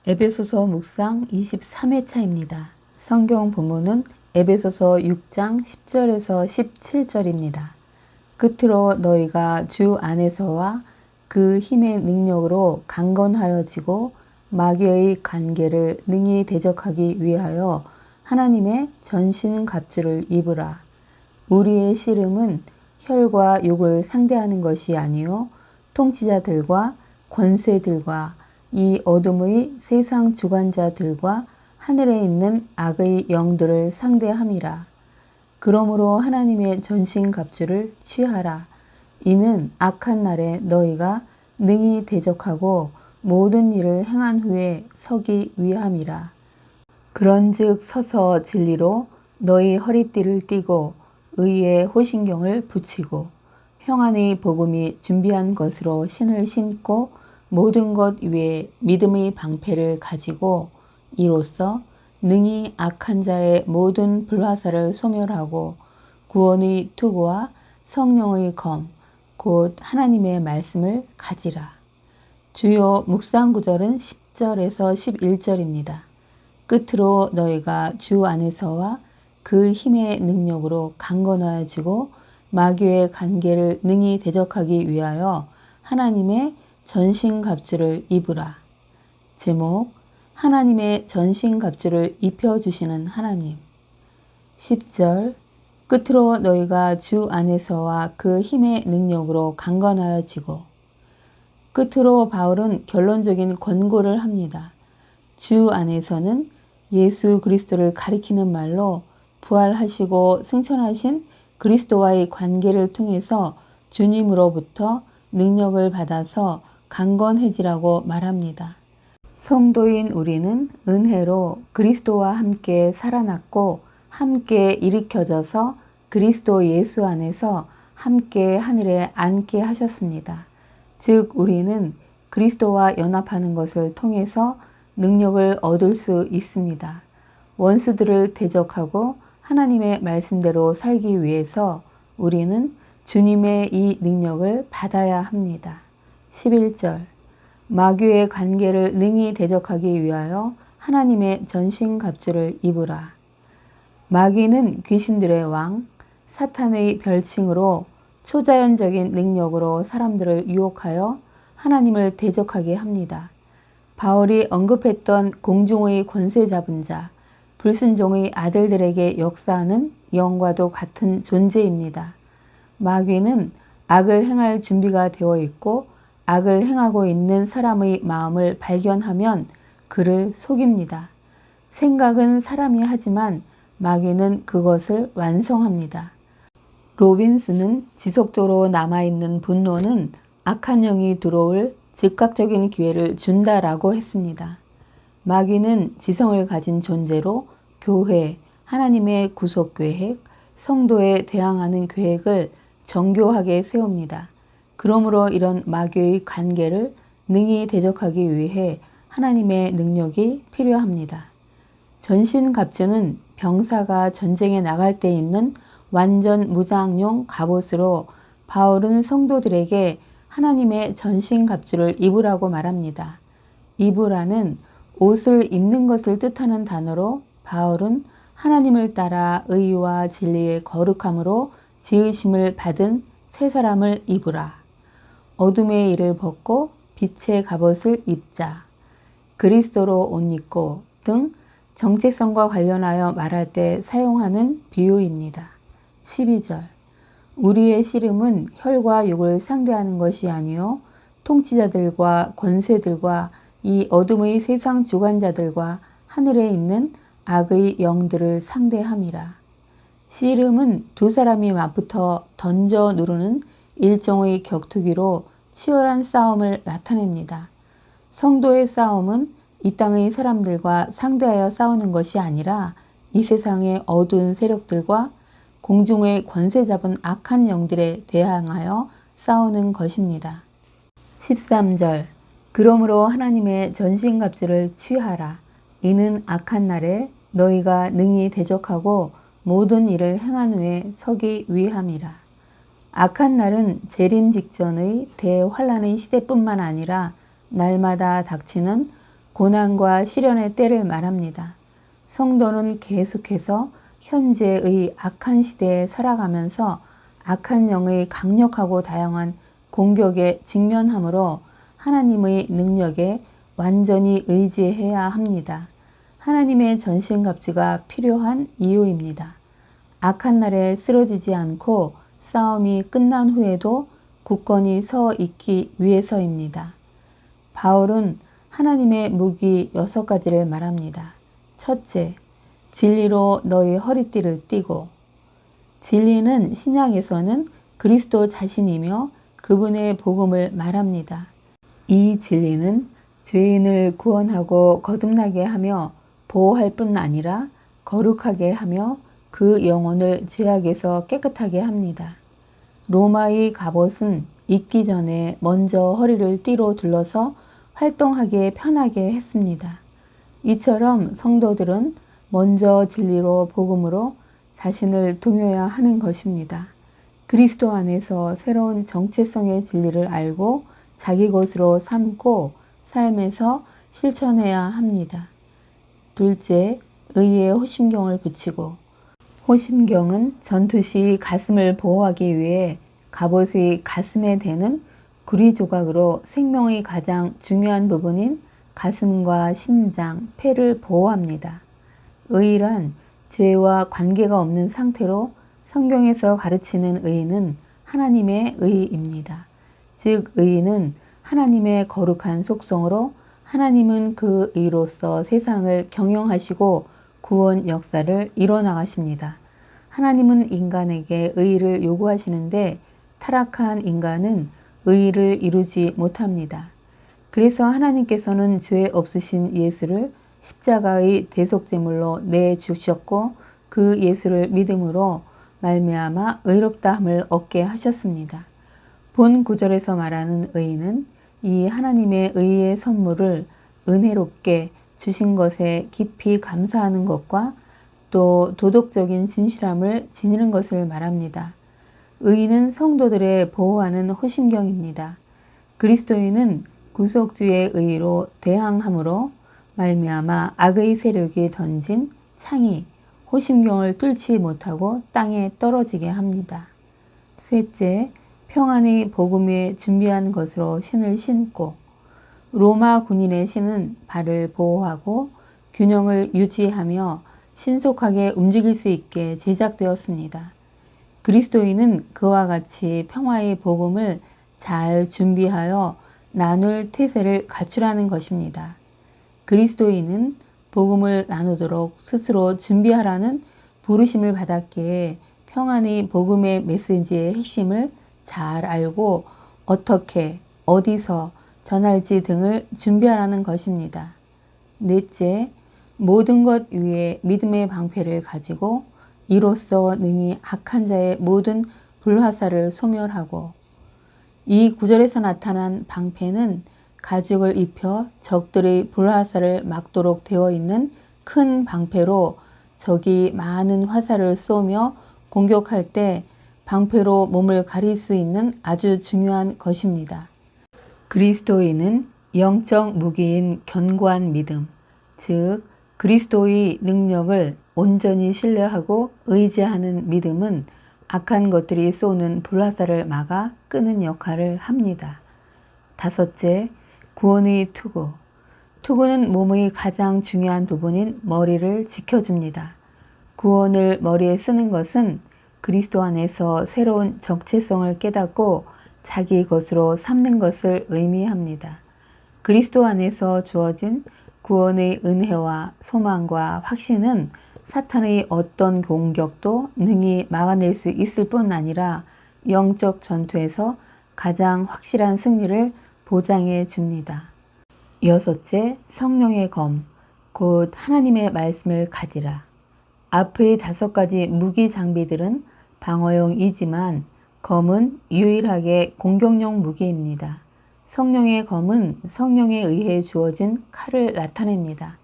에베소서 묵상 23회차입니다. 성경 본문은 에베소서 6장 10절에서 17절입니다. 끝으로 너희가 주 안에서와 그 힘의 능력으로 강건하여지고 마귀의 관계를 능히 대적하기 위하여 하나님의 전신갑주를 입으라. 우리의 씨름은 혈과 육을 상대하는 것이 아니요 통치자들과 권세들과 이 어둠의 세상 주관자들과 하늘에 있는 악의 영들을 상대함이라. 그러므로 하나님의 전신갑주를 취하라. 이는 악한 날에 너희가 능히 대적하고 모든 일을 행한 후에 서기 위함이라. 그런즉 서서 진리로 너희 허리띠를 띠고 의의 호신경을 붙이고 평안의 복음이 준비한 것으로 신을 신고 모든 것 위에 믿음의 방패를 가지고 이로써 능히 악한 자의 모든 불화살을 소멸하고 구원의 투구와 성령의 검, 곧 하나님의 말씀을 가지라. 주요 묵상 구절은 10절에서 11절입니다. 끝으로 너희가 주 안에서와 그 힘의 능력으로 강건하여지고 마귀의 관계를 능히 대적하기 위하여 하나님의 전신갑주를 입으라. 제목, 하나님의 전신갑주를 입혀주시는 하나님. 10절, 끝으로 너희가 주 안에서와 그 힘의 능력으로 강건하여지고. 끝으로 바울은 결론적인 권고를 합니다. 주 안에서는 예수 그리스도를 가리키는 말로 부활하시고 승천하신 그리스도와의 관계를 통해서 주님으로부터 능력을 받아서 강건해지라고 말합니다. 성도인 우리는 은혜로 그리스도와 함께 살아났고 함께 일으켜져서 그리스도 예수 안에서 함께 하늘에 앉게 하셨습니다. 즉 우리는 그리스도와 연합하는 것을 통해서 능력을 얻을 수 있습니다. 원수들을 대적하고 하나님의 말씀대로 살기 위해서 우리는 주님의 이 능력을 받아야 합니다. 11절, 마귀의 관계를 능히 대적하기 위하여 하나님의 전신갑주를 입으라. 마귀는 귀신들의 왕, 사탄의 별칭으로 초자연적인 능력으로 사람들을 유혹하여 하나님을 대적하게 합니다. 바울이 언급했던 공중의 권세 잡은 자, 불순종의 아들들에게 역사하는 영과도 같은 존재입니다. 마귀는 악을 행할 준비가 되어 있고 악을 행하고 있는 사람의 마음을 발견하면 그를 속입니다. 생각은 사람이 하지만 마귀는 그것을 완성합니다. 로빈스는 지속적으로 남아있는 분노는 악한 영이 들어올 즉각적인 기회를 준다라고 했습니다. 마귀는 지성을 가진 존재로 교회, 하나님의 구속 계획, 성도에 대항하는 계획을 정교하게 세웁니다. 그러므로 이런 마귀의 관계를 능히 대적하기 위해 하나님의 능력이 필요합니다. 전신갑주는 병사가 전쟁에 나갈 때 입는 완전 무장용 갑옷으로 바울은 성도들에게 하나님의 전신갑주를 입으라고 말합니다. 입으라는 옷을 입는 것을 뜻하는 단어로 바울은 하나님을 따라 의와 진리의 거룩함으로 지으심을 받은 새 사람을 입으라. 어둠의 일을 벗고 빛의 갑옷을 입자. 그리스도로 옷 입고 등 정체성과 관련하여 말할 때 사용하는 비유입니다. 12절, 우리의 씨름은 혈과 육을 상대하는 것이 아니요 통치자들과 권세들과 이 어둠의 세상 주관자들과 하늘에 있는 악의 영들을 상대함이라. 씨름은 두 사람이 맞붙어 던져 누르는 일종의 격투기로 치열한 싸움을 나타냅니다. 성도의 싸움은 이 땅의 사람들과 상대하여 싸우는 것이 아니라 이 세상의 어두운 세력들과 공중의 권세 잡은 악한 영들에 대항하여 싸우는 것입니다. 13절, 그러므로 하나님의 전신갑주를 취하라. 이는 악한 날에 너희가 능히 대적하고 모든 일을 행한 후에 서기 위함이라. 악한 날은 재림 직전의 대환란의 시대뿐만 아니라 날마다 닥치는 고난과 시련의 때를 말합니다. 성도는 계속해서 현재의 악한 시대에 살아가면서 악한 영의 강력하고 다양한 공격에 직면하므로 하나님의 능력에 완전히 의지해야 합니다. 하나님의 전신갑주가 필요한 이유입니다. 악한 날에 쓰러지지 않고 싸움이 끝난 후에도 굳건히 서 있기 위해서입니다. 바울은 하나님의 무기 6가지를 말합니다. 첫째, 진리로 너희 허리띠를 띠고. 진리는 신약에서는 그리스도 자신이며 그분의 복음을 말합니다. 이 진리는 죄인을 구원하고 거듭나게 하며 보호할 뿐 아니라 거룩하게 하며 그 영혼을 죄악에서 깨끗하게 합니다. 로마의 갑옷은 입기 전에 먼저 허리를 띠로 둘러서 활동하기에 편하게 했습니다. 이처럼 성도들은 먼저 진리로 복음으로 자신을 동여야 하는 것입니다. 그리스도 안에서 새로운 정체성의 진리를 알고 자기 것으로 삼고 삶에서 실천해야 합니다. 둘째, 의의 호심경을 붙이고. 호심경은 전투 시 가슴을 보호하기 위해 갑옷의 가슴에 대는 구리 조각으로 생명의 가장 중요한 부분인 가슴과 심장, 폐를 보호합니다. 의란 죄와 관계가 없는 상태로 성경에서 가르치는 의는 하나님의 의입니다. 즉 의는 하나님의 거룩한 속성으로 하나님은 그 의로서 세상을 경영하시고 구원 역사를 이뤄나가십니다. 하나님은 인간에게 의를 요구하시는데 타락한 인간은 의를 이루지 못합니다. 그래서 하나님께서는 죄 없으신 예수를 십자가의 대속제물로 내주셨고 그 예수를 믿음으로 말미암아 의롭다함을 얻게 하셨습니다. 본 구절에서 말하는 의는 이 하나님의 의의 선물을 은혜롭게 주신 것에 깊이 감사하는 것과 또 도덕적인 진실함을 지니는 것을 말합니다. 의는 성도들의 보호하는 호심경입니다. 그리스도인은 구속주의 의로 대항함으로 말미암아 악의 세력이 던진 창이 호심경을 뚫지 못하고 땅에 떨어지게 합니다. 셋째, 평안의 복음 위에 준비한 것으로 신을 신고. 로마 군인의 신은 발을 보호하고 균형을 유지하며 신속하게 움직일 수 있게 제작되었습니다. 그리스도인은 그와 같이 평화의 복음을 잘 준비하여 나눌 태세를 갖추라는 것입니다. 그리스도인은 복음을 나누도록 스스로 준비하라는 부르심을 받았기에 평안의 복음의 메시지의 핵심을 잘 알고 어떻게, 어디서 전할지 등을 준비하라는 것입니다. 넷째, 모든 것 위에 믿음의 방패를 가지고 이로써 능히 악한 자의 모든 불화살을 소멸하고. 이 구절에서 나타난 방패는 가죽을 입혀 적들의 불화살을 막도록 되어 있는 큰 방패로 적이 많은 화살을 쏘며 공격할 때 방패로 몸을 가릴 수 있는 아주 중요한 것입니다. 그리스도인은 영적 무기인 견고한 믿음, 즉 그리스도의 능력을 온전히 신뢰하고 의지하는 믿음은 악한 것들이 쏘는 불화살을 막아 끄는 역할을 합니다. 다섯째, 구원의 투구. 투구는 몸의 가장 중요한 부분인 머리를 지켜줍니다. 구원을 머리에 쓰는 것은 그리스도 안에서 새로운 정체성을 깨닫고 자기 것으로 삼는 것을 의미합니다. 그리스도 안에서 주어진 구원의 은혜와 소망과 확신은 사탄의 어떤 공격도 능히 막아낼 수 있을 뿐 아니라 영적 전투에서 가장 확실한 승리를 보장해 줍니다. 여섯째, 성령의 검, 곧 하나님의 말씀을 가지라. 앞의 5가지 무기 장비들은 방어용이지만 검은 유일하게 공격용 무기입니다. 성령의 검은 성령에 의해 주어진 칼을 나타냅니다.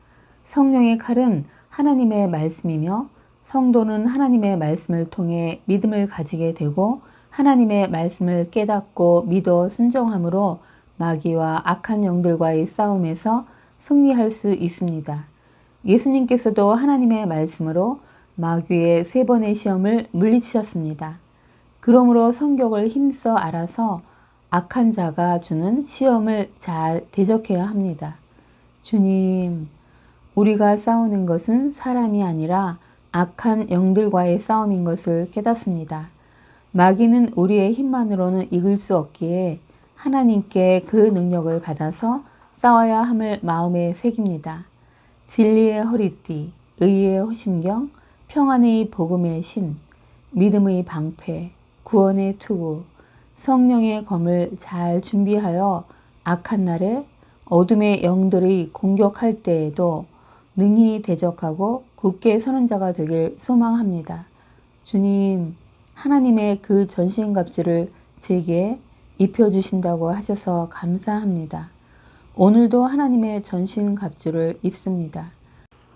성령의 칼은 하나님의 말씀이며 성도는 하나님의 말씀을 통해 믿음을 가지게 되고 하나님의 말씀을 깨닫고 믿어 순종함으로 마귀와 악한 영들과의 싸움에서 승리할 수 있습니다. 예수님께서도 하나님의 말씀으로 마귀의 3번의 시험을 물리치셨습니다. 그러므로 성경을 힘써 알아서 악한 자가 주는 시험을 잘 대적해야 합니다. 주님, 우리가 싸우는 것은 사람이 아니라 악한 영들과의 싸움인 것을 깨닫습니다. 마귀는 우리의 힘만으로는 이길 수 없기에 하나님께 그 능력을 받아서 싸워야 함을 마음에 새깁니다. 진리의 허리띠, 의의 호심경, 평안의 복음의 신, 믿음의 방패, 구원의 투구, 성령의 검을 잘 준비하여 악한 날에 어둠의 영들의 공격할 때에도 능히 대적하고 굳게 서는 자가 되길 소망합니다. 주님, 하나님의 그 전신갑주를 제게 입혀주신다고 하셔서 감사합니다. 오늘도 하나님의 전신갑주를 입습니다.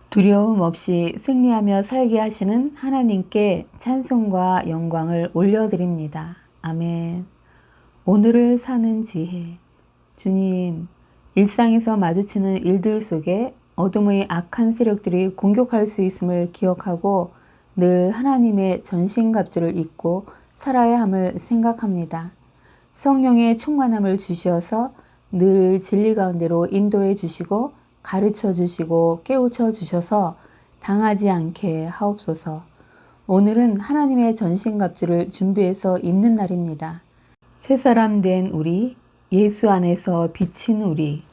두려움 없이 승리하며 살게 하시는 하나님께 찬송과 영광을 올려드립니다. 아멘. 오늘을 사는 지혜. 주님, 일상에서 마주치는 일들 속에 어둠의 악한 세력들이 공격할 수 있음을 기억하고 늘 하나님의 전신갑주를 입고 살아야 함을 생각합니다. 성령의 충만함을 주시어서 늘 진리 가운데로 인도해 주시고 가르쳐 주시고 깨우쳐 주셔서 당하지 않게 하옵소서. 오늘은 하나님의 전신갑주를 준비해서 입는 날입니다. 새 사람 된 우리, 예수 안에서 비친 우리,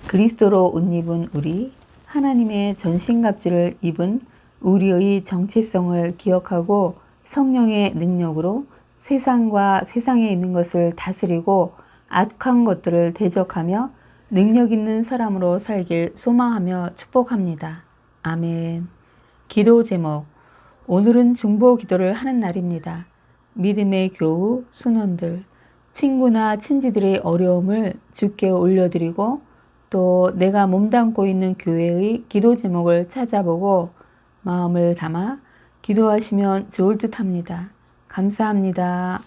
그리스도로 옷 입은 우리, 하나님의 전신갑주를 입은 우리의 정체성을 기억하고 성령의 능력으로 세상과 세상에 있는 것을 다스리고 악한 것들을 대적하며 능력 있는 사람으로 살길 소망하며 축복합니다. 아멘. 기도 제목. 오늘은 중보 기도를 하는 날입니다. 믿음의 교우, 순원들, 친구나 친지들의 어려움을 주께 올려드리고 또 내가 몸담고 있는 교회의 기도 제목을 찾아보고 마음을 담아 기도하시면 좋을 듯 합니다. 감사합니다.